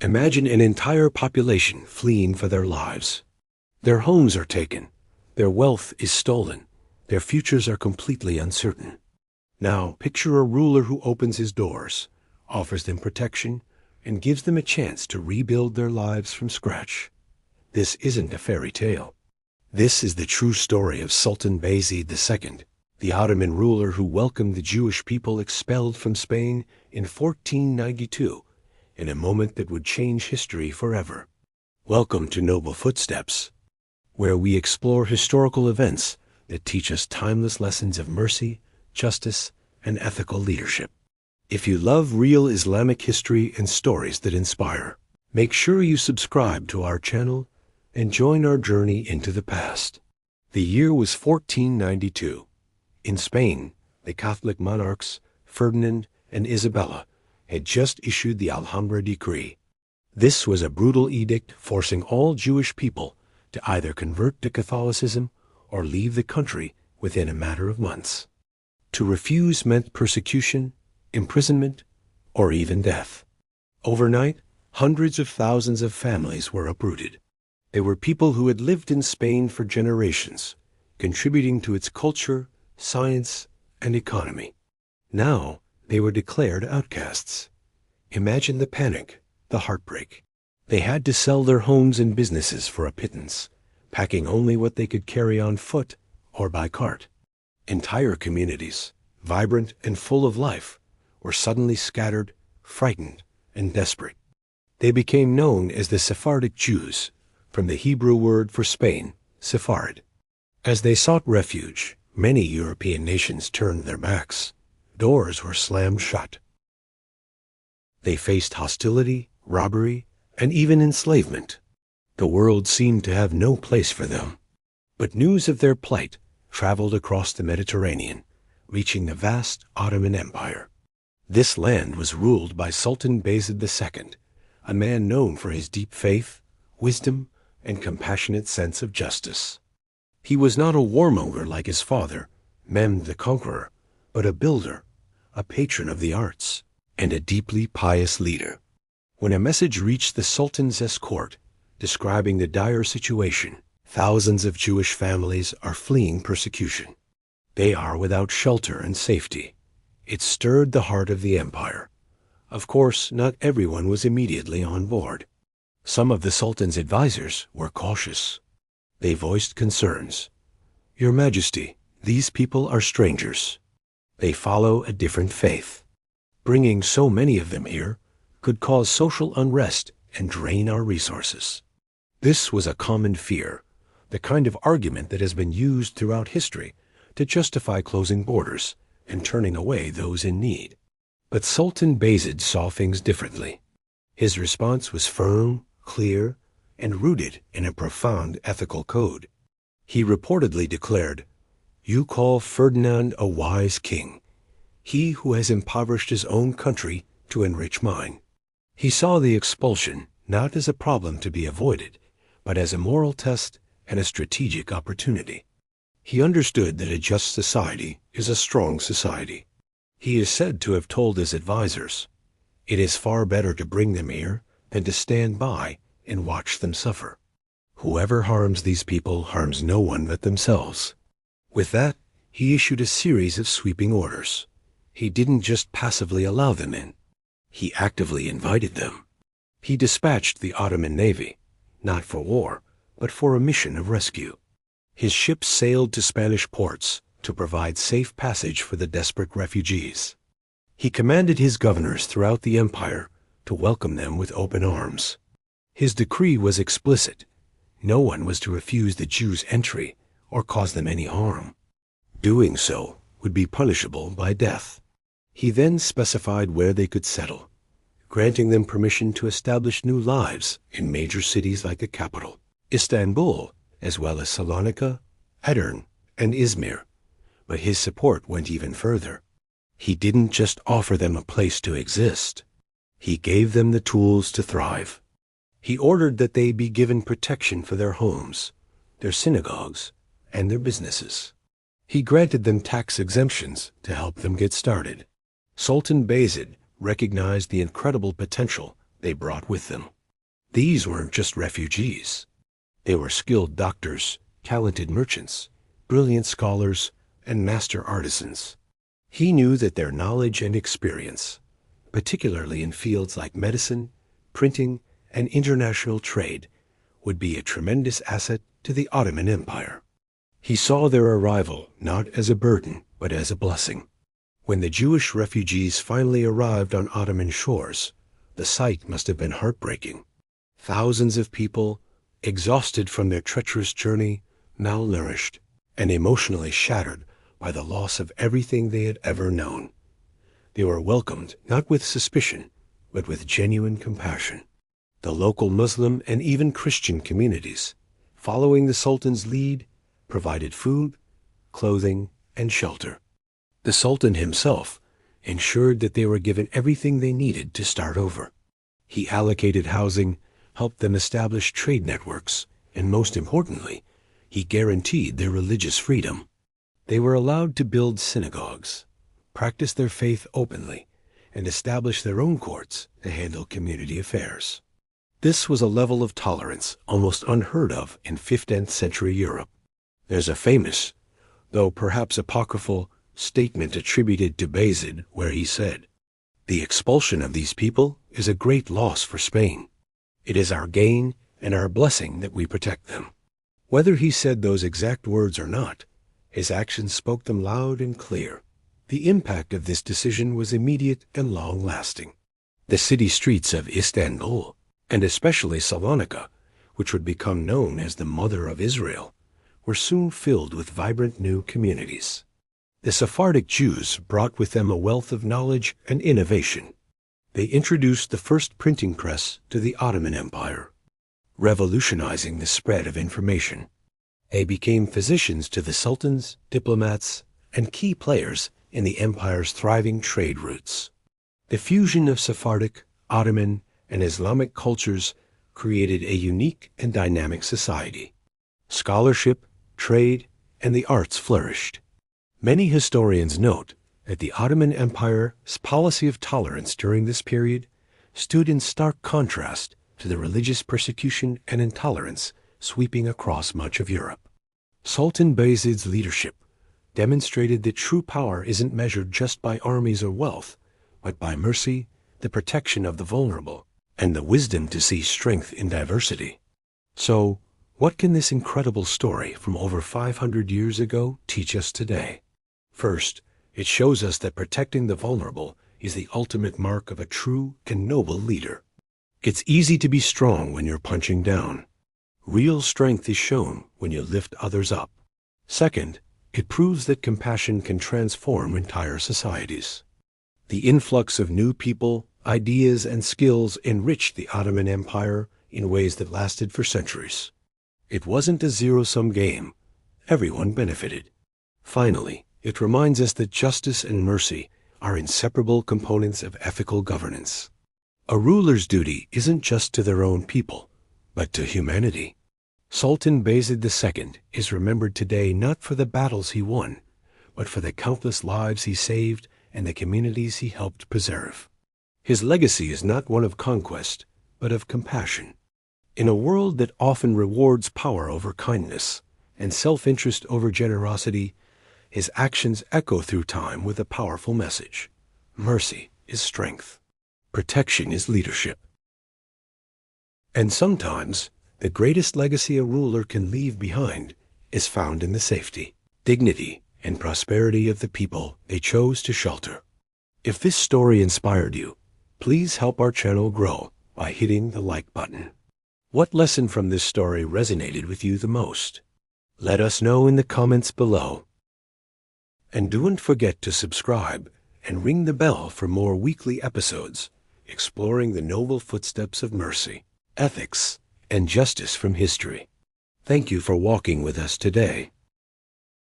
Imagine an entire population fleeing for their lives. Their homes are taken, their wealth is stolen, their futures are completely uncertain. Now, picture a ruler who opens his doors, offers them protection, and gives them a chance to rebuild their lives from scratch. This isn't a fairy tale. This is the true story of Sultan Bayezid II, the Ottoman ruler who welcomed the Jewish people expelled from Spain in 1492, in a moment that would change history forever. Welcome to Noble Footsteps, where we explore historical events that teach us timeless lessons of mercy, justice, and ethical leadership. If you love real Islamic history and stories that inspire, make sure you subscribe to our channel and join our journey into the past. The year was 1492. In Spain, the Catholic monarchs, Ferdinand and Isabella, had just issued the Alhambra decree. This was a brutal edict forcing all Jewish people to either convert to Catholicism or leave the country within a matter of months. To refuse meant persecution, imprisonment, or even death. Overnight, hundreds of thousands of families were uprooted. They were people who had lived in Spain for generations, contributing to its culture, science, and economy. Now, they were declared outcasts. Imagine the panic, the heartbreak. They had to sell their homes and businesses for a pittance, packing only what they could carry on foot or by cart. Entire communities, vibrant and full of life, were suddenly scattered, frightened, and desperate. They became known as the Sephardic Jews, from the Hebrew word for Spain, Sephard. As they sought refuge, many European nations turned their backs. Doors were slammed shut. They faced hostility, robbery, and even enslavement. The world seemed to have no place for them. But news of their plight traveled across the Mediterranean, reaching the vast Ottoman Empire. This land was ruled by Sultan Bayezid II, a man known for his deep faith, wisdom, and compassionate sense of justice. He was not a warmonger like his father, Mehmed the Conqueror, but a builder, a patron of the arts, and a deeply pious leader. When a message reached the Sultan's court describing the dire situation, thousands of Jewish families are fleeing persecution. They are without shelter and safety. It stirred the heart of the empire. Of course, not everyone was immediately on board. Some of the Sultan's advisors were cautious. They voiced concerns. "Your Majesty, these people are strangers. They follow a different faith. Bringing so many of them here could cause social unrest and drain our resources." This was a common fear, the kind of argument that has been used throughout history to justify closing borders and turning away those in need. But Sultan Bayezid saw things differently. His response was firm, clear, and rooted in a profound ethical code. He reportedly declared, "You call Ferdinand a wise king, he who has impoverished his own country to enrich mine." He saw the expulsion not as a problem to be avoided, but as a moral test and a strategic opportunity. He understood that a just society is a strong society. He is said to have told his advisors, "It is far better to bring them here than to stand by and watch them suffer. Whoever harms these people harms no one but themselves." With that, he issued a series of sweeping orders. He didn't just passively allow them in. He actively invited them. He dispatched the Ottoman navy, not for war, but for a mission of rescue. His ships sailed to Spanish ports to provide safe passage for the desperate refugees. He commanded his governors throughout the empire to welcome them with open arms. His decree was explicit. No one was to refuse the Jews entry or cause them any harm. Doing so would be punishable by death. He then specified where they could settle, granting them permission to establish new lives in major cities like the capital, Istanbul, as well as Salonika, Edirne, and Izmir. But his support went even further. He didn't just offer them a place to exist. He gave them the tools to thrive. He ordered that they be given protection for their homes, their synagogues, and their businesses. He granted them tax exemptions to help them get started. Sultan Bayezid recognized the incredible potential they brought with them. These weren't just refugees. They were skilled doctors, talented merchants, brilliant scholars, and master artisans. He knew that their knowledge and experience, particularly in fields like medicine, printing, and international trade, would be a tremendous asset to the Ottoman Empire. He saw their arrival not as a burden, but as a blessing. When the Jewish refugees finally arrived on Ottoman shores, the sight must have been heartbreaking. Thousands of people, exhausted from their treacherous journey, malnourished, and emotionally shattered by the loss of everything they had ever known. They were welcomed not with suspicion, but with genuine compassion. The local Muslim and even Christian communities, following the Sultan's lead, provided food, clothing, and shelter. The Sultan himself ensured that they were given everything they needed to start over. He allocated housing, helped them establish trade networks, and most importantly, he guaranteed their religious freedom. They were allowed to build synagogues, practice their faith openly, and establish their own courts to handle community affairs. This was a level of tolerance almost unheard of in 15th century Europe. There's a famous, though perhaps apocryphal, statement attributed to Bayezid where he said, "The expulsion of these people is a great loss for Spain. It is our gain and our blessing that we protect them." Whether he said those exact words or not, his actions spoke them loud and clear. The impact of this decision was immediate and long-lasting. The city streets of Istanbul, and especially Salonika, which would become known as the Mother of Israel, were soon filled with vibrant new communities. The Sephardic Jews brought with them a wealth of knowledge and innovation. They introduced the first printing press to the Ottoman Empire, revolutionizing the spread of information. They became physicians to the sultans, diplomats, and key players in the empire's thriving trade routes. The fusion of Sephardic, Ottoman, and Islamic cultures created a unique and dynamic society. Scholarship, trade, and the arts flourished. Many historians note that the Ottoman Empire's policy of tolerance during this period stood in stark contrast to the religious persecution and intolerance sweeping across much of Europe. Sultan Bayezid's leadership demonstrated that true power isn't measured just by armies or wealth, but by mercy, the protection of the vulnerable, and the wisdom to see strength in diversity. So, what can this incredible story from over 500 years ago teach us today? First, it shows us that protecting the vulnerable is the ultimate mark of a true and noble leader. It's easy to be strong when you're punching down. Real strength is shown when you lift others up. Second, it proves that compassion can transform entire societies. The influx of new people, ideas, and skills enriched the Ottoman Empire in ways that lasted for centuries. It wasn't a zero-sum game. Everyone benefited. Finally, it reminds us that justice and mercy are inseparable components of ethical governance. A ruler's duty isn't just to their own people, but to humanity. Sultan Bayezid II is remembered today not for the battles he won, but for the countless lives he saved and the communities he helped preserve. His legacy is not one of conquest, but of compassion. In a world that often rewards power over kindness and self-interest over generosity, his actions echo through time with a powerful message. Mercy is strength. Protection is leadership. And sometimes, the greatest legacy a ruler can leave behind is found in the safety, dignity, and prosperity of the people they chose to shelter. If this story inspired you, please help our channel grow by hitting the like button. What lesson from this story resonated with you the most? Let us know in the comments below. And don't forget to subscribe and ring the bell for more weekly episodes exploring the noble footsteps of mercy, ethics, and justice from history. Thank you for walking with us today.